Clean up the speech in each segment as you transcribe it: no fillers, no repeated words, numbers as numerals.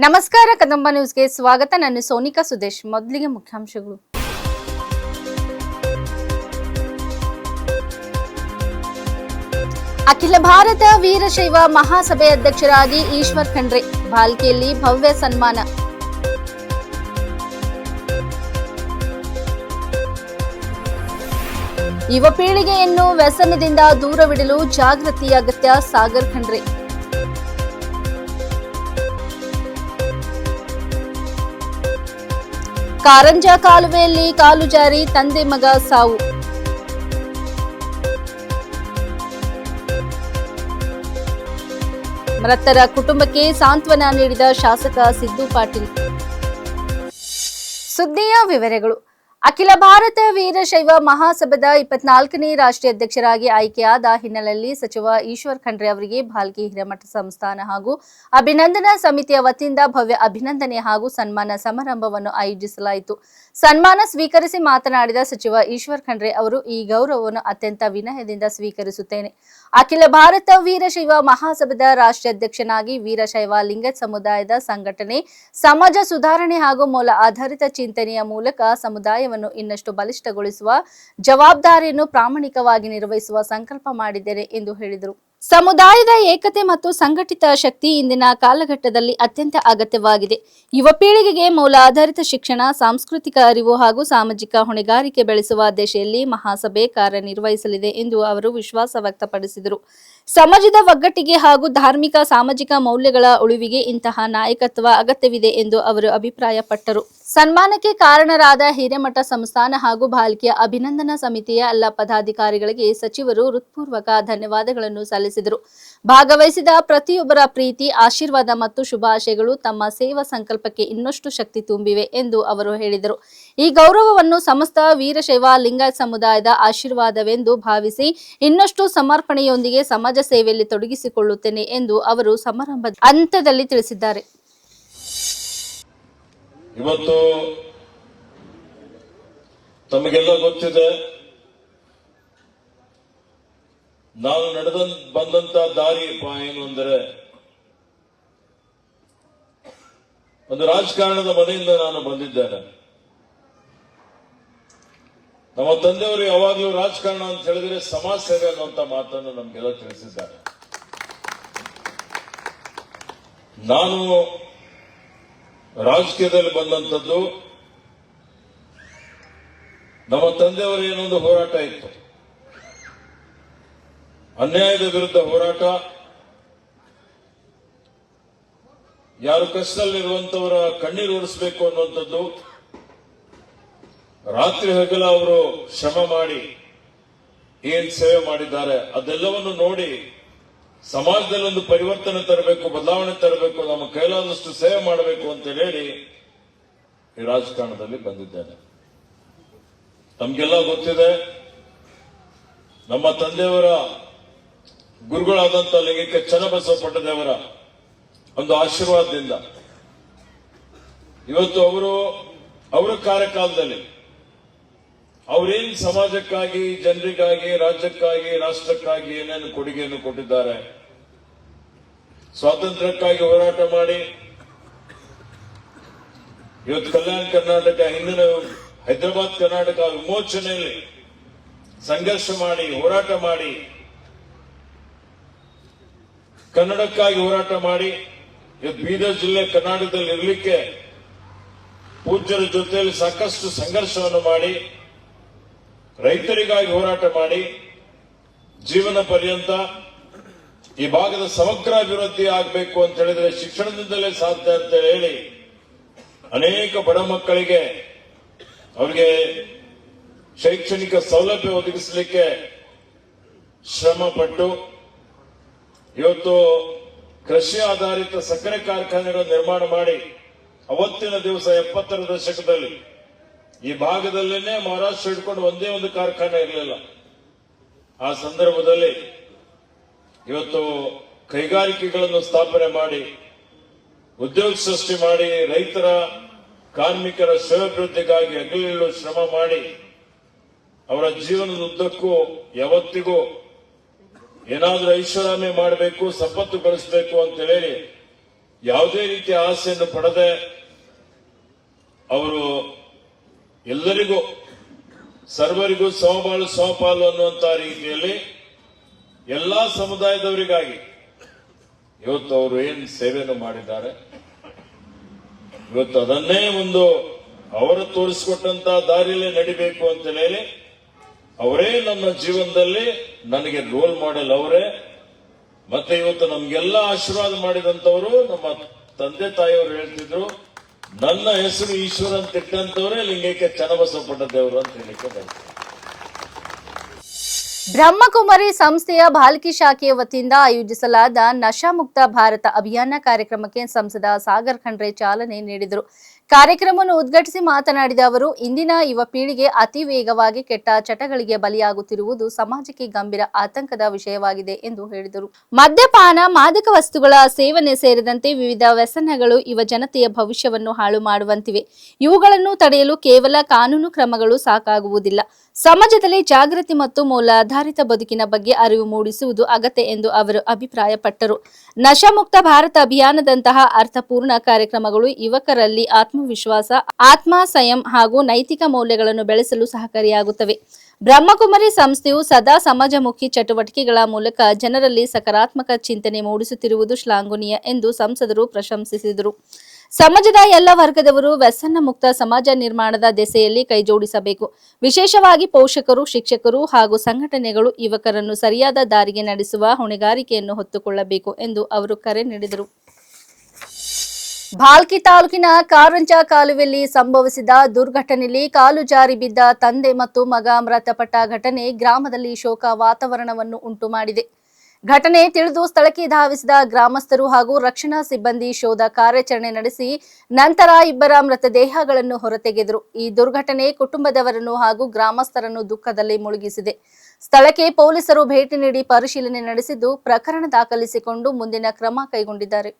ನಮಸ್ಕಾರ ಕದಂಬ ನ್ಯೂಸ್ಗೆ ಸ್ವಾಗತ. ನಾನು ಸೋನಿಕಾ ಸುದೇಶ್. ಮೊದಲಿಗೆ ಮುಖ್ಯಾಂಶಗಳು. ಅಖಿಲ ಭಾರತ ವೀರಶೈವ ಮಹಾಸಭೆ ಅಧ್ಯಕ್ಷರಾಗಿ ಈಶ್ವರ್ ಖಂಡ್ರೆ. ಭಾಲ್ಕಿಯಲ್ಲಿ ಭವ್ಯ ಸನ್ಮಾನ. ಯುವ ಪೀಳಿಗೆಯನ್ನು ವ್ಯಸನದಿಂದ ದೂರವಿಡಲು ಜಾಗೃತಿ ಅಗತ್ಯ. ಸಾಗರ್ ಖಂಡ್ರೆ. ಕಾರಂಜ ಕಾಲುವೆಯಲ್ಲಿ ಕಾಲು ಜಾರಿ ತಂದೆ ಮಗ ಸಾವು. ಮೃತರ ಕುಟುಂಬಕ್ಕೆ ಸಾಂತ್ವನ ನೀಡಿದ ಶಾಸಕ ಸಿದ್ದು ಪಾಟೀಲ್. ಸುದ್ದಿಯ ವಿವರಗಳು. ಅಖಿಲ ಭಾರತ ವೀರಶೈವ ಮಹಾಸಭಾದ 24ನೇ ರಾಷ್ಟ್ರೀಯ ಅಧ್ಯಕ್ಷರಾಗಿ ಆಯ್ಕೆಯಾದ ಹಿನ್ನೆಲೆಯಲ್ಲಿ ಸಚಿವ ಈಶ್ವರ್ ಖಂಡ್ರೆ ಅವರಿಗೆ ಭಾಲ್ಕಿ ಹಿರೇಮಠ ಸಂಸ್ಥಾನ ಹಾಗೂ ಅಭಿನಂದನಾ ಸಮಿತಿಯ ವತಿಯಿಂದ ಭವ್ಯ ಅಭಿನಂದನೆ ಹಾಗೂ ಸನ್ಮಾನ ಸಮಾರಂಭವನ್ನು ಆಯೋಜಿಸಲಾಯಿತು. ಸನ್ಮಾನ ಸ್ವೀಕರಿಸಿ ಮಾತನಾಡಿದ ಸಚಿವ ಈಶ್ವರ್ ಖಂಡ್ರೆ ಅವರು, ಈ ಗೌರವವನ್ನು ಅತ್ಯಂತ ವಿನಯದಿಂದ ಸ್ವೀಕರಿಸುತ್ತೇನೆ. ಅಖಿಲ ಭಾರತ ವೀರಶೈವ ಮಹಾಸಭಾದ ರಾಷ್ಟ್ರೀಯ ಅಧ್ಯಕ್ಷನಾಗಿ ವೀರಶೈವ ಲಿಂಗಾಯತ ಸಮುದಾಯದ ಸಂಘಟನೆ, ಸಮಾಜ ಸುಧಾರಣೆ ಹಾಗೂ ಮೂಲ ಆಧಾರಿತ ಚಿಂತನೆಯ ಮೂಲಕ ಸಮುದಾಯವನ್ನು ಇನ್ನಷ್ಟು ಬಲಿಷ್ಠಗೊಳಿಸುವ ಜವಾಬ್ದಾರಿಯನ್ನು ಪ್ರಾಮಾಣಿಕವಾಗಿ ನಿರ್ವಹಿಸುವ ಸಂಕಲ್ಪ ಮಾಡಿದ್ದೇನೆ ಎಂದು ಹೇಳಿದರು. ಸಮುದಾಯದ ಏಕತೆ ಮತ್ತು ಸಂಘಟಿತ ಶಕ್ತಿ ಇಂದಿನ ಕಾಲಘಟ್ಟದಲ್ಲಿ ಅತ್ಯಂತ ಅಗತ್ಯವಾಗಿದೆ. ಯುವ ಪೀಳಿಗೆಗೆ ಮೂಲ ಆಧಾರಿತ ಶಿಕ್ಷಣ, ಸಾಂಸ್ಕೃತಿಕ ಅರಿವು ಹಾಗೂ ಸಾಮಾಜಿಕ ಹೊಣೆಗಾರಿಕೆ ಬೆಳೆಸುವ ದಿಶೆಯಲ್ಲಿ ಮಹಾಸಭೆ ಕಾರ್ಯನಿರ್ವಹಿಸಲಿದೆ ಎಂದು ಅವರು ವಿಶ್ವಾಸ ವ್ಯಕ್ತಪಡಿಸಿದರು. ಸಮಾಜದ ಒಗ್ಗಟ್ಟಿಗೆ ಹಾಗೂ ಧಾರ್ಮಿಕ ಸಾಮಾಜಿಕ ಮೌಲ್ಯಗಳ ಉಳಿವಿಗೆ ಇಂತಹ ನಾಯಕತ್ವ ಅಗತ್ಯವಿದೆ ಎಂದು ಅವರು ಅಭಿಪ್ರಾಯಪಟ್ಟರು. ಸನ್ಮಾನಕ್ಕೆ ಕಾರಣರಾದ ಹಿರೇಮಠ ಸಂಸ್ಥಾನ ಹಾಗೂ ಭಾಲ್ಕಿಯ ಅಭಿನಂದನಾ ಸಮಿತಿಯ ಎಲ್ಲ ಪದಾಧಿಕಾರಿಗಳಿಗೆ ಸಚಿವರು ಹೃತ್ಪೂರ್ವಕ ಧನ್ಯವಾದಗಳನ್ನು ಸಲ್ಲಿಸಿದರು. ಭಾಗವಹಿಸಿದ ಪ್ರತಿಯೊಬ್ಬರ ಪ್ರೀತಿ, ಆಶೀರ್ವಾದ ಮತ್ತು ಶುಭಾಶಯಗಳು ತಮ್ಮ ಸೇವಾ ಸಂಕಲ್ಪಕ್ಕೆ ಇನ್ನಷ್ಟು ಶಕ್ತಿ ತುಂಬಿವೆ ಎಂದು ಅವರು ಹೇಳಿದರು. ಈ ಗೌರವವನ್ನು ಸಮಸ್ತ ವೀರಶೈವ ಲಿಂಗಾಯತ ಸಮುದಾಯದ ಆಶೀರ್ವಾದವೆಂದು ಭಾವಿಸಿ ಇನ್ನಷ್ಟು ಸಮರ್ಪಣೆಯೊಂದಿಗೆ ಸಮಾಜ ಸೇವೆಯಲ್ಲಿ ತೊಡಗಿಸಿಕೊಳ್ಳುತ್ತೇನೆ ಎಂದು ಅವರು ಸಮಾರಂಭದ ಹಂತದಲ್ಲಿ ತಿಳಿಸಿದ್ದಾರೆ. ಇವತ್ತು ತಮಗೆಲ್ಲ ಗೊತ್ತಿದೆ, ನಾವು ಬಂದಂತ ದಾರಿ ಏನು ಅಂದರೆ, ಒಂದು ರಾಜಕಾರಣದ ಮನೆಯಿಂದ ನಾನು ಬಂದಿದ್ದೇನೆ. ನಮ್ಮ ತಂದೆಯವರು ಯಾವಾಗಲೂ ರಾಜಕಾರಣ ಅಂತ ಹೇಳಿದ್ರೆ ಸಮಾಜ ಸೇವೆ ಅನ್ನುವಂತ ಮಾತನ್ನು ನಮ್ಗೆಲ್ಲ ತಿಳಿಸಿದ್ದಾರೆ. ನಾನು ರಾಜಕೀಯದಲ್ಲಿ ಬಂದಂಥದ್ದು ನಮ್ಮ ತಂದೆಯವರ ಏನೊಂದು ಹೋರಾಟ ಇತ್ತು, ಅನ್ಯಾಯದ ವಿರುದ್ಧ ಹೋರಾಟ, ಯಾರು ಕಷ್ಟದಲ್ಲಿರುವಂತವರ ಕಣ್ಣೀರು ಒರೆಸಬೇಕು ಅನ್ನುವಂಥದ್ದು. ರಾತ್ರಿ ಹಗಲ ಅವರು ಶ್ರಮ ಮಾಡಿ ಏನ್ ಸೇವೆ ಮಾಡಿದ್ದಾರೆ ಅದೆಲ್ಲವನ್ನು ನೋಡಿ ಸಮಾಜದಲ್ಲಿ ಒಂದು ಪರಿವರ್ತನೆ ತರಬೇಕು, ಬದಲಾವಣೆ ತರಬೇಕು, ನಮ್ಮ ಕೈಲಾದಷ್ಟು ಸೇವೆ ಮಾಡಬೇಕು ಅಂತ ಹೇಳಿ ಈ ರಾಜಕಾರಣದಲ್ಲಿ ಬಂದಿದ್ದೇನೆ. ನಮ್ಗೆಲ್ಲ ಗೊತ್ತಿದೆ, ನಮ್ಮ ತಂದೆಯವರ ಗುರುಗಳಾದಂತಹ ಲಿಂಗೈಕ್ಯ ಚನ್ನಬಸವ ಪಟ್ಟದೇವರ ಒಂದು ಆಶೀರ್ವಾದದಿಂದ ಇವತ್ತು ಅವರ ಕಾರ್ಯಕಾಲದಲ್ಲಿ ಅವರೇನು ಸಮಾಜಕ್ಕಾಗಿ, ಜನರಿಗಾಗಿ, ರಾಜ್ಯಕ್ಕಾಗಿ, ರಾಷ್ಟ್ರಕ್ಕಾಗಿ ಏನೇನು ಕೊಡುಗೆಯನ್ನು ಕೊಟ್ಟಿದ್ದಾರೆ. ಸ್ವಾತಂತ್ರ್ಯಕ್ಕಾಗಿ ಹೋರಾಟ ಮಾಡಿ ಇವತ್ತು ಕಲ್ಯಾಣ ಕರ್ನಾಟಕ, ಹಿಂದಿನ ಹೈದರಾಬಾದ್ ಕರ್ನಾಟಕ ವಿಮೋಚನೆಯಲ್ಲಿ ಸಂಘರ್ಷ ಮಾಡಿ, ಹೋರಾಟ ಮಾಡಿ, ಕನ್ನಡಕ್ಕಾಗಿ ಹೋರಾಟ ಮಾಡಿ ಇವತ್ತು ಬೀದರ್ ಜಿಲ್ಲೆ ಕರ್ನಾಟಕದಲ್ಲಿ ಇರಲಿಕ್ಕೆ ಪೂಜ್ಯರ ಜೊತೆಯಲ್ಲಿ ಸಾಕಷ್ಟು ಸಂಘರ್ಷವನ್ನು ಮಾಡಿ, ರೈತರಿಗಾಗಿ ಹೋರಾಟ ಮಾಡಿ, ಜೀವನ ಪರ್ಯಂತ ಈ ಭಾಗದ ಸಮಗ್ರ ಅಭಿವೃದ್ಧಿ ಆಗಬೇಕು ಅಂತ ಹೇಳಿದ್ರೆ ಶಿಕ್ಷಣದಿಂದಲೇ ಸಾಧ್ಯ ಅಂತ ಹೇಳಿ ಅನೇಕ ಬಡ ಮಕ್ಕಳಿಗೆ ಅವರಿಗೆ ಶೈಕ್ಷಣಿಕ ಸೌಲಭ್ಯ ಒದಗಿಸಲಿಕ್ಕೆ ಶ್ರಮ ಪಟ್ಟು ಇವತ್ತು ಕೃಷಿ ಆಧಾರಿತ ಸಕ್ಕರೆ ಕಾರ್ಖಾನೆಗಳ ನಿರ್ಮಾಣ ಮಾಡಿ ಅವತ್ತಿನ ದಿವಸ 70ರ ದಶಕದಲ್ಲಿ ಈ ಭಾಗದಲ್ಲೇನೆ ಮಹಾರಾಷ್ಟ್ರ ಹಿಡ್ಕೊಂಡು ಒಂದೇ ಒಂದು ಕಾರ್ಖಾನೆ ಇರಲಿಲ್ಲ. ಆ ಸಂದರ್ಭದಲ್ಲಿ ಇವತ್ತು ಕೈಗಾರಿಕೆಗಳನ್ನು ಸ್ಥಾಪನೆ ಮಾಡಿ, ಉದ್ಯೋಗ ಸೃಷ್ಟಿ ಮಾಡಿ, ರೈತರ, ಕಾರ್ಮಿಕರ ಶ್ರೇಯೋಭಿವೃದ್ಧಿಗಾಗಿ ಹಗಲಿರುಳು ಶ್ರಮ ಮಾಡಿ ಅವರ ಜೀವನದ ಉದ್ದಕ್ಕೂ ಯಾವತ್ತಿಗೂ ಏನಾದ್ರೂ ಐಷಾರಾಮಿ ಮಾಡಬೇಕು, ಸಂಪತ್ತು ಗಳಿಸಬೇಕು ಅಂತ ಹೇಳಿ ಯಾವುದೇ ರೀತಿಯ ಆಸೆಯನ್ನು ಪಡದೆ ಅವರು ಎಲ್ಲರಿಗೂ ಸರ್ವರಿಗೂ ಸಮಬಾಳು ಸಮಪಾಲು ಅನ್ನುವಂತಹ ರೀತಿಯಲ್ಲಿ ಎಲ್ಲಾ ಸಮುದಾಯದವರಿಗಾಗಿ ಇವತ್ತು ಅವರು ಏನು ಸೇವೆಯನ್ನು ಮಾಡಿದ್ದಾರೆ, ಇವತ್ತು ಅದನ್ನೇ ಒಂದು ಅವರು ತೋರಿಸಿಕೊಟ್ಟಂತಹ ದಾರಿಯಲ್ಲೇ ನಡಿಬೇಕು ಅಂತ ಹೇಳಿ ಅವರೇ ನನ್ನ ಜೀವನದಲ್ಲಿ ನನಗೆ ರೋಲ್ ಮಾಡೆಲ್ ಅವರೇ. ಮತ್ತೆ ಇವತ್ತು ನಮ್ಗೆಲ್ಲ ಆಶೀರ್ವಾದ ಮಾಡಿದಂತವರು ನಮ್ಮ ತಂದೆ ತಾಯಿಯವರು ಹೇಳ್ತಿದ್ರು, ನನ್ನ ಹೆಸರು ಈಶ್ವರ ಅಂತ ಇಟ್ಟಂತವರೇ ಲಿಂಗೈಕ್ಯ ಚನ್ನಬಸವಪಟ್ಟ ದೇವರು ಅಂತ ಹೇಳಿಕ್ಕೆ ಬರ್ತದೆ. ಬ್ರಹ್ಮಕುಮಾರಿ ಸಂಸ್ಥೆಯ ಭಾಲ್ಕಿ ಶಾಖೆಯ ವತಿಯಿಂದ ಆಯೋಜಿಸಲಾದ ನಶಾಮುಕ್ತ ಭಾರತ ಅಭಿಯಾನ ಕಾರ್ಯಕ್ರಮಕ್ಕೆ ಸಂಸದ ಸಾಗರ್ ಖಂಡ್ರೆ ಚಾಲನೆ ನೀಡಿದರು. ಕಾರ್ಯಕ್ರಮವನ್ನು ಉದ್ಘಾಟಿಸಿ ಮಾತನಾಡಿದ ಅವರು, ಇಂದಿನ ಯುವ ಪೀಳಿಗೆ ಅತಿ ವೇಗವಾಗಿ ಕೆಟ್ಟ ಚಟಗಳಿಗೆ ಬಲಿಯಾಗುತ್ತಿರುವುದು ಸಮಾಜಕ್ಕೆ ಗಂಭೀರ ಆತಂಕದ ವಿಷಯವಾಗಿದೆ ಎಂದು ಹೇಳಿದರು. ಮದ್ಯಪಾನ, ಮಾದಕ ವಸ್ತುಗಳ ಸೇವನೆ ಸೇರಿದಂತೆ ವಿವಿಧ ವ್ಯಸನಗಳು ಯುವ ಜನತೆಯ ಭವಿಷ್ಯವನ್ನು ಹಾಳು ಮಾಡುವಂತಿವೆ. ಇವುಗಳನ್ನು ತಡೆಯಲು ಕೇವಲ ಕಾನೂನು ಕ್ರಮಗಳು ಸಾಕಾಗುವುದಿಲ್ಲ. ಸಮಾಜದಲ್ಲಿ ಜಾಗೃತಿ ಮತ್ತು ಮೌಲ್ಯಾಧಾರಿತ ಬದುಕಿನ ಬಗ್ಗೆ ಅರಿವು ಮೂಡಿಸುವುದು ಅಗತ್ಯ ಎಂದು ಅವರು ಅಭಿಪ್ರಾಯಪಟ್ಟರು. ನಶಾಮುಕ್ತ ಭಾರತ ಅಭಿಯಾನದಂತಹ ಅರ್ಥಪೂರ್ಣ ಕಾರ್ಯಕ್ರಮಗಳು ಯುವಕರಲ್ಲಿ ಆತ್ಮವಿಶ್ವಾಸ, ಆತ್ಮ ಸಂಯಮ ಹಾಗೂ ನೈತಿಕ ಮೌಲ್ಯಗಳನ್ನು ಬೆಳೆಸಲು ಸಹಕಾರಿಯಾಗುತ್ತವೆ. ಬ್ರಹ್ಮಕುಮಾರಿ ಸಂಸ್ಥೆಯು ಸದಾ ಸಮಾಜಮುಖಿ ಚಟುವಟಿಕೆಗಳ ಮೂಲಕ ಜನರಲ್ಲಿ ಸಕಾರಾತ್ಮಕ ಚಿಂತನೆ ಮೂಡಿಸುತ್ತಿರುವುದು ಶ್ಲಾಘನೀಯ ಎಂದು ಸಂಸದರು ಪ್ರಶಂಸಿಸಿದರು. ಸಮಾಜದ ಎಲ್ಲ ವರ್ಗದವರು ವ್ಯಸನ ಮುಕ್ತ ಸಮಾಜ ನಿರ್ಮಾಣದ ದಿಸೆಯಲ್ಲಿ ಕೈಜೋಡಿಸಬೇಕು. ವಿಶೇಷವಾಗಿ ಪೋಷಕರು, ಶಿಕ್ಷಕರು ಹಾಗೂ ಸಂಘಟನೆಗಳು ಯುವಕರನ್ನು ಸರಿಯಾದ ದಾರಿಗೆ ನಡೆಸುವ ಹೊಣೆಗಾರಿಕೆಯನ್ನು ಹೊತ್ತುಕೊಳ್ಳಬೇಕು ಎಂದು ಅವರು ಕರೆ ನೀಡಿದರು. ಭಾಲ್ಕಿ ತಾಲೂಕಿನ ಕಾರಂಜ ಕಾಲುವೆಯಲ್ಲಿ ಸಂಭವಿಸಿದ ದುರ್ಘಟನೆಯಲ್ಲಿ ಕಾಲು ಜಾರಿ ಬಿದ್ದ ತಂದೆ ಮತ್ತು ಮಗ ಮೃತಪಟ್ಟ ಘಟನೆ ಗ್ರಾಮದಲ್ಲಿ ಶೋಕ ವಾತಾವರಣವನ್ನು ಉಂಟು ಮಾಡಿದೆ. ಘಟನೆ ತಿಳಿದು ಸ್ಥಳಕ್ಕೆ ಧಾವಿಸಿದ ಗ್ರಾಮಸ್ಥರು ಹಾಗೂ ರಕ್ಷಣಾ ಸಿಬ್ಬಂದಿ ಶೋಧ ಕಾರ್ಯಾಚರಣೆ ನಡೆಸಿ ನಂತರ ಇಬ್ಬರ ಮೃತದೇಹಗಳನ್ನು ಹೊರತೆಗೆದರು. ಈ ದುರ್ಘಟನೆ ಕುಟುಂಬದವರನ್ನು ಹಾಗೂ ಗ್ರಾಮಸ್ಥರನ್ನು ದುಃಖದಲ್ಲಿ ಮುಳುಗಿಸಿದೆ. ಸ್ಥಳಕ್ಕೆ ಪೊಲೀಸರು ಭೇಟಿ ನೀಡಿ ಪರಿಶೀಲನೆ ನಡೆಸಿದ್ದು ಪ್ರಕರಣ ದಾಖಲಿಸಿಕೊಂಡು ಮುಂದಿನ ಕ್ರಮ ಕೈಗೊಂಡಿದ್ದಾರೆ.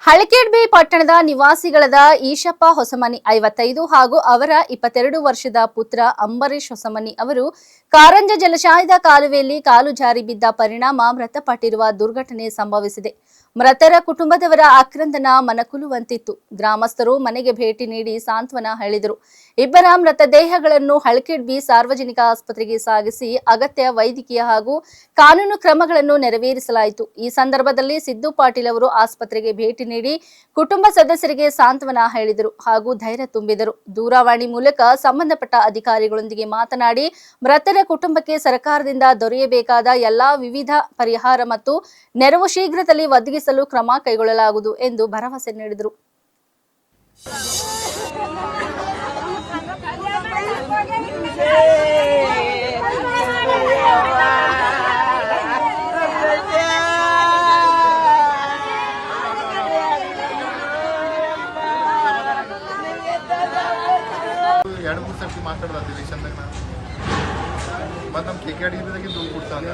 ಹಳಕೇಡ್ಬಿ ಪಟ್ಟಣದ ನಿವಾಸಿಗಳಾದ ಈಶಪ್ಪ ಹೊಸಮನಿ 55 ಹಾಗೂ ಅವರ 22 ವರ್ಷದ ಪುತ್ರ ಅಂಬರೀಶ್ ಹೊಸಮನಿ ಅವರು ಕಾರಂಜ ಜಲಾಶಯದ ಕಾಲುವೆಯಲ್ಲಿ ಕಾಲು ಜಾರಿ ಬಿದ್ದ ಪರಿಣಾಮ ಮೃತಪಟ್ಟಿರುವ ದುರ್ಘಟನೆ ಸಂಭವಿಸಿದೆ. ಮೃತರ ಕುಟುಂಬದವರ ಆಕ್ರಂದನ ಮನಕುಲುವಂತಿತ್ತು. ಗ್ರಾಮಸ್ಥರು ಮನೆಗೆ ಭೇಟಿ ನೀಡಿ ಸಾಂತ್ವನ ಹೇಳಿದರು. ಇಬ್ಬರ ಮೃತದೇಹಗಳನ್ನು ಹಳಕೇಡ್ಬಿ ಸಾರ್ವಜನಿಕ ಆಸ್ಪತ್ರೆಗೆ ಸಾಗಿಸಿ ಅಗತ್ಯ ವೈದ್ಯಕೀಯ ಹಾಗೂ ಕಾನೂನು ಕ್ರಮಗಳನ್ನು ನೆರವೇರಿಸಲಾಯಿತು. ಈ ಸಂದರ್ಭದಲ್ಲಿ ಸಿದ್ದು ಪಾಟೀಲ್ ಅವರು ಆಸ್ಪತ್ರೆಗೆ ಭೇಟಿ ನೀಡಿ ಕುಟುಂಬ ಸದಸ್ಯರಿಗೆ ಸಾಂತ್ವನ ಹೇಳಿದರು ಹಾಗೂ ಧೈರ್ಯ ತುಂಬಿದರು. ದೂರವಾಣಿ ಮೂಲಕ ಸಂಬಂಧಪಟ್ಟ ಅಧಿಕಾರಿಗಳೊಂದಿಗೆ ಮಾತನಾಡಿ ಮೃತರ ಕುಟುಂಬಕ್ಕೆ ಸರ್ಕಾರದಿಂದ ದೊರೆಯಬೇಕಾದ ಎಲ್ಲಾ ವಿವಿಧ ಪರಿಹಾರ ಮತ್ತು ನೆರವು ಶೀಘ್ರದಲ್ಲಿ ಒದಗಿಸಲು ಕ್ರಮ ಕೈಗೊಳ್ಳಲಾಗುವುದು ಎಂದು ಭರವಸೆ ನೀಡಿದರು. ಎರಡು ಮೂರು ಸರ್ತಿ ಮಾತಾಡೋದು ಎಲೆಕ್ಷನ್ದಾಗ ನಾನು ಮತ್ತು ನಮ್ಮ ಕೆ ಕೆ ಅಡಿಗೆ ದುಡ್ಡು ಕೊಡ್ತಾನೆ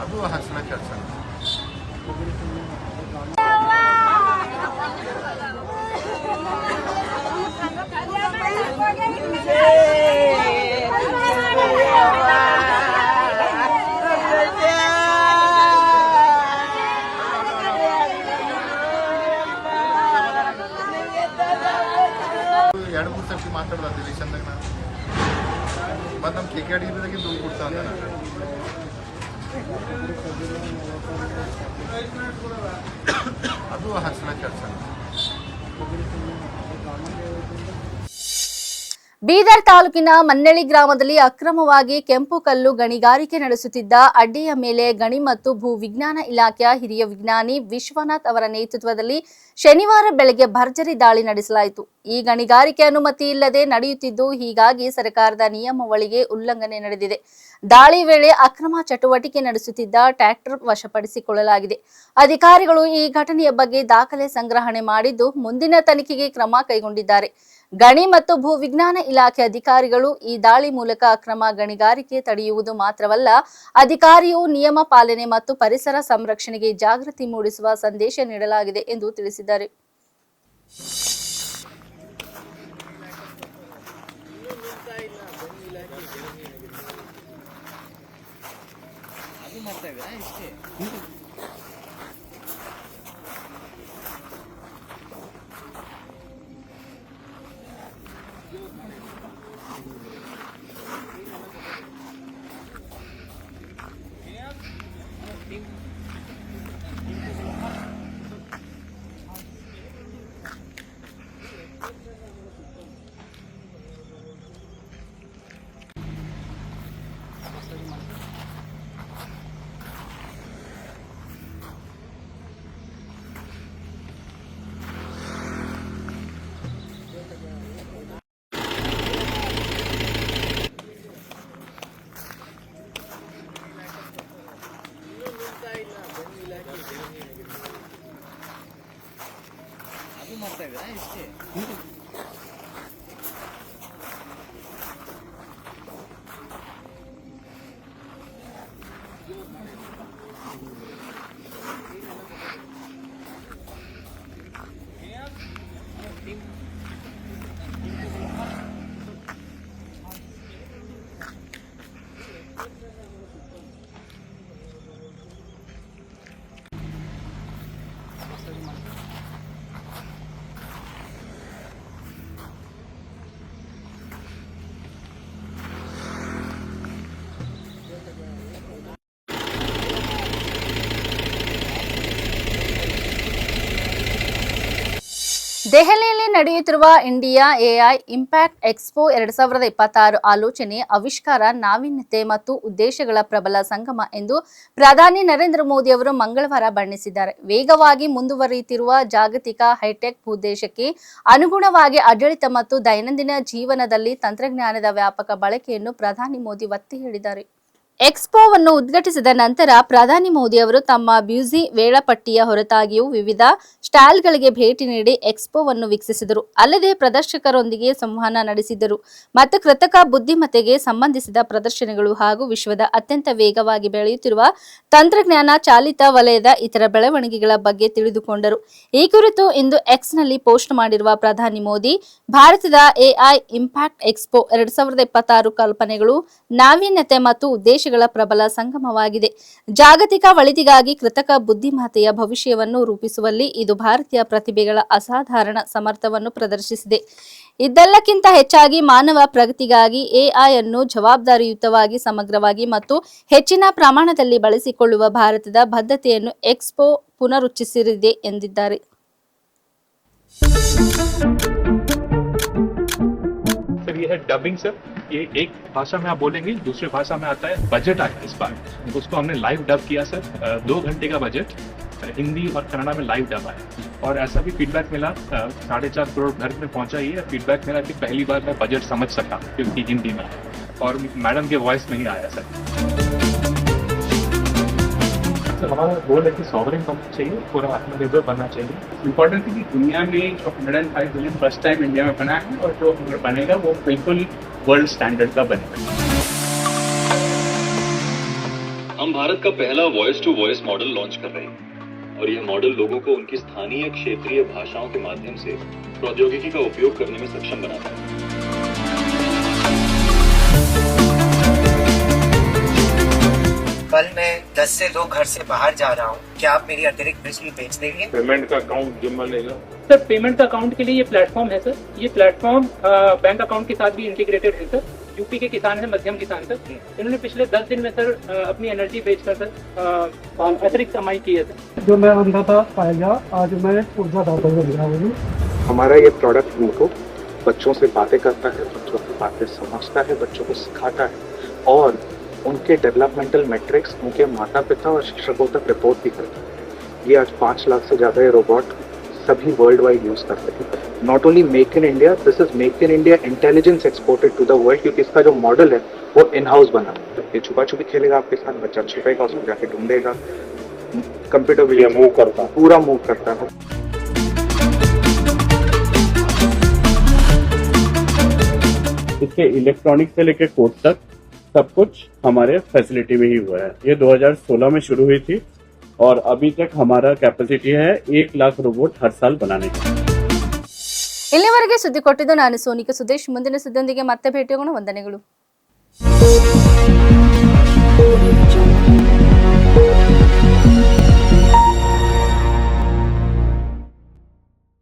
ಅದು ಹರ್ಷಣ ಕೆಲಸ. ಎರಡು ಮೂರು ಸರ್ತಿ ಮಾತಾಡೋದು ಎಲೆಕ್ಷನ್ದಾಗ ನಾನು ಮತ್ತು ನಮ್ಮ ಕೆ ಕೆ ಅಡಿಗೆ ದುಡ್ಡು ಕೊಡ್ತಾನೆ ಅದು ಹರ್ಷಣ ಕೆಲಸ. ಬೀದರ್ ತಾಲೂಕಿನ ಮನ್ನಳ್ಳಿ ಗ್ರಾಮದಲ್ಲಿ ಅಕ್ರಮವಾಗಿ ಕೆಂಪು ಕಲ್ಲು ಗಣಿಗಾರಿಕೆ ನಡೆಸುತ್ತಿದ್ದ ಅಡ್ಡೆಯ ಮೇಲೆ ಗಣಿ ಮತ್ತು ಭೂ ವಿಜ್ಞಾನ ಇಲಾಖೆಯ ಹಿರಿಯ ವಿಜ್ಞಾನಿ ವಿಶ್ವನಾಥ್ ಅವರ ನೇತೃತ್ವದಲ್ಲಿ ಶನಿವಾರ ಬೆಳಗ್ಗೆ ಭರ್ಜರಿ ದಾಳಿ ನಡೆಸಲಾಯಿತು. ಈ ಗಣಿಗಾರಿಕೆ ಅನುಮತಿ ಇಲ್ಲದೆ ನಡೆಯುತ್ತಿದ್ದು, ಹೀಗಾಗಿ ಸರ್ಕಾರದ ನಿಯಮಾವಳಿಗೆ ಉಲ್ಲಂಘನೆ ನಡೆದಿದೆ. ದಾಳಿ ವೇಳೆ ಅಕ್ರಮ ಚಟುವಟಿಕೆ ನಡೆಸುತ್ತಿದ್ದ ಟ್ರ್ಯಾಕ್ಟರ್ ವಶಪಡಿಸಿಕೊಳ್ಳಲಾಗಿದೆ. ಅಧಿಕಾರಿಗಳು ಈ ಘಟನೆಯ ಬಗ್ಗೆ ದಾಖಲೆ ಸಂಗ್ರಹಣೆ ಮಾಡಿದ್ದು, ಮುಂದಿನ ತನಿಖೆಗೆ ಕ್ರಮ ಕೈಗೊಂಡಿದ್ದಾರೆ. ಗಣಿ ಮತ್ತು ಭೂ ವಿಜ್ಞಾನ ಇಲಾಖೆ ಅಧಿಕಾರಿಗಳು ಈ ದಾಳಿ ಮೂಲಕ ಅಕ್ರಮ ಗಣಿಗಾರಿಕೆ ತಡೆಯುವುದು ಮಾತ್ರವಲ್ಲ, ಅಧಿಕಾರಿಯು ನಿಯಮ ಪಾಲನೆ ಮತ್ತು ಪರಿಸರ ಸಂರಕ್ಷಣೆಗೆ ಜಾಗೃತಿ ಮೂಡಿಸುವ ಸಂದೇಶ ನೀಡಲಾಗಿದೆ ಎಂದು ತಿಳಿಸಿದ್ದಾರೆ. ದೆಹಲಿಯಲ್ಲಿ ನಡೆಯುತ್ತಿರುವ ಇಂಡಿಯಾ ಎಐ ಇಂಪ್ಯಾಕ್ಟ್ ಎಕ್ಸ್ಪೋ 2026 ಆಲೋಚನೆ, ಆವಿಷ್ಕಾರ, ನಾವೀನ್ಯತೆ ಮತ್ತು ಉದ್ದೇಶಗಳ ಪ್ರಬಲ ಸಂಗಮ ಎಂದು ಪ್ರಧಾನಿ ನರೇಂದ್ರ ಮೋದಿ ಅವರು ಮಂಗಳವಾರ ಬಣ್ಣಿಸಿದ್ದಾರೆ. ವೇಗವಾಗಿ ಮುಂದುವರಿಯುತ್ತಿರುವ ಜಾಗತಿಕ ಹೈಟೆಕ್ ಉದ್ದೇಶಕ್ಕೆ ಅನುಗುಣವಾಗಿ ಆಡಳಿತ ಮತ್ತು ದೈನಂದಿನ ಜೀವನದಲ್ಲಿ ತಂತ್ರಜ್ಞಾನದ ವ್ಯಾಪಕ ಬಳಕೆಯನ್ನು ಪ್ರಧಾನಿ ಮೋದಿ ಒತ್ತಿ ಹೇಳಿದ್ದಾರೆ. ಎಕ್ಸ್ಪೋವನ್ನು ಉದ್ಘಾಟಿಸಿದ ನಂತರ ಪ್ರಧಾನಿ ಮೋದಿ ಅವರು ತಮ್ಮ ಬ್ಯುಸಿ ವೇಳಾಪಟ್ಟಿಯ ಹೊರತಾಗಿಯೂ ವಿವಿಧ ಸ್ಟಾಲ್ಗಳಿಗೆ ಭೇಟಿ ನೀಡಿ ಎಕ್ಸ್ಪೋವನ್ನು ವೀಕ್ಷಿಸಿದರು. ಅಲ್ಲದೆ ಪ್ರದರ್ಶಕರೊಂದಿಗೆ ಸಂವಹನ ನಡೆಸಿದರು ಮತ್ತು ಕೃತಕ ಬುದ್ಧಿಮತ್ತೆಗೆ ಸಂಬಂಧಿಸಿದ ಪ್ರದರ್ಶನಗಳು ಹಾಗೂ ವಿಶ್ವದ ಅತ್ಯಂತ ವೇಗವಾಗಿ ಬೆಳೆಯುತ್ತಿರುವ ತಂತ್ರಜ್ಞಾನ ಚಾಲಿತ ವಲಯದ ಇತರ ಬೆಳವಣಿಗೆಗಳ ಬಗ್ಗೆ ತಿಳಿದುಕೊಂಡರು. ಈ ಕುರಿತು ಇಂದು ಎಕ್ಸ್ನಲ್ಲಿ ಪೋಸ್ಟ್ ಮಾಡಿರುವ ಪ್ರಧಾನಿ ಮೋದಿ, ಭಾರತದ ಎಐ ಇಂಪ್ಯಾಕ್ಟ್ ಎಕ್ಸ್ಪೋ 2026 ಕಲ್ಪನೆಗಳು, ನಾವೀನ್ಯತೆ ಮತ್ತು ಉದ್ದೇಶಗಳ ಪ್ರಬಲ ಸಂಗಮವಾಗಿದೆ. ಜಾಗತಿಕ ಒಳಿತಿಗಾಗಿ ಕೃತಕ ಬುದ್ಧಿಮತ್ತೆಯ ಭವಿಷ್ಯವನ್ನು ರೂಪಿಸುವಲ್ಲಿ ಇದು ಭಾರತೀಯ ಪ್ರತಿಭೆಗಳ ಅಸಾಧಾರಣ ಸಮರ್ಥವನ್ನು ಪ್ರದರ್ಶಿಸಿದೆ. ಇದೆಲ್ಲಕ್ಕಿಂತ ಹೆಚ್ಚಾಗಿ ಮಾನವ ಪ್ರಗತಿಗಾಗಿ ಎಐ ಅನ್ನು ಜವಾಬ್ದಾರಿಯುತವಾಗಿ, ಸಮಗ್ರವಾಗಿ ಮತ್ತು ಹೆಚ್ಚಿನ ಪ್ರಮಾಣದಲ್ಲಿ ಬಳಸಿಕೊಳ್ಳುವ ಭಾರತದ ಬದ್ಧತೆಯನ್ನು ಎಕ್ಸ್ಪೋ ಪುನರುಚ್ಚರಿಸಿದೆ ಎಂದಿದ್ದಾರೆ. सर ये है डबिंग सर, ये एक भाषा में आप बोलेंगे, दूसरे भाषा में आता है बजट आया इस बार, उसको हमने लाइव डब किया सर, 2 घंटे का बजट हिंदी और कन्नड़ा में लाइव डब आया और ऐसा भी फीडबैक मिला 4.5 करोड़ घर में पहुंचा ये फीडबैक मिला कि पहली बार मैं बजट समझ सका क्योंकि हिंदी में और मैडम के वॉइस नहीं आया सर. हमारा गोल है कि सॉवरेन बनना चाहिए, पूरा आत्मनिर्भर बनना चाहिए. इम्पोर्टेंट है कि दुनिया में 105 बिलियन फर्स्ट टाइम इंडिया में बना है और जो बनेगा वो बिल्कुल वर्ल्ड स्टैंडर्ड का बनेगा. हम भारत का पहला voice to voice model launch कर रहे हैं और यह मॉडल लोगों को उनकी स्थानीय क्षेत्रीय भाषाओं के माध्यम से प्रौद्योगिकी का उपयोग करने में सक्षम बनाता है. कल मैं 10 से 2 घर से बाहर जा रहा हूँ, क्या आप मेरी अतिरिक्त बिजली बेच देंगे? पेमेंट का अकाउंट जिम्मा लेगा सर पेमेंट का अकाउंट के लिए ये प्लेटफॉर्म है सर, ये प्लेटफॉर्म बैंक अकाउंट के साथ भी इंटीग्रेटेड है सर. यूपी के किसान है, मध्यम किसान सर, इन्होंने पिछले 10 दिन में सर अपनी एनर्जी बेचकर सर अतिरिक्त कमाई की है सर. जो मैं अंधा था पाया, आज मैं ऊर्जा दाता हूँ. हमारा ये प्रोडक्ट उनको बच्चों से बातें करता है, बच्चों की बातें समझता है, बच्चों को सिखाता है और उनके डेवलपमेंटल मैट्रिक्स उनके माता पिता और शिक्षकों तक रिपोर्ट भी करता है। ये आज 5 लाख से ज़्यादा ये रोबोट सभी वर्ल्ड वाइड यूज़ करते हैं। Not only make in India, this is make in India intelligence exported to the world, क्योंकि इसका जो मॉडल है वो इन हाउस बना है। ये छुपा छुपी खेलेगा आपके साथ, बच्चा छुपेगा, उसको जाके ढूंढेगा, कंप्यूटर भी मूव करता है, पूरा मूव करता है। इसके इलेक्ट्रॉनिक से लेकर कोड तक सब कुछ हमारे फैसिलिटी में ही हुआ है। ये 2016 में शुरू हुई थी और अभी तक हमारा कैपेसिटी है 1 लाख रोबोट हर साल बनाने की। ಇಲ್ಲಿವರೆಗೆ ಸುದ್ದಿ ಕೊಟ್ಟಿದ್ದು ನಾನು ಸೋನಿಕಾ ಸುದೇಶ್. ಮುಂದಿನ ಸುದ್ದಿಯೊಂದಿಗೆ ಮತ್ತೆ ಭೇಟಿಯಾಗೋಣ. ವಂದನೆಗಳು.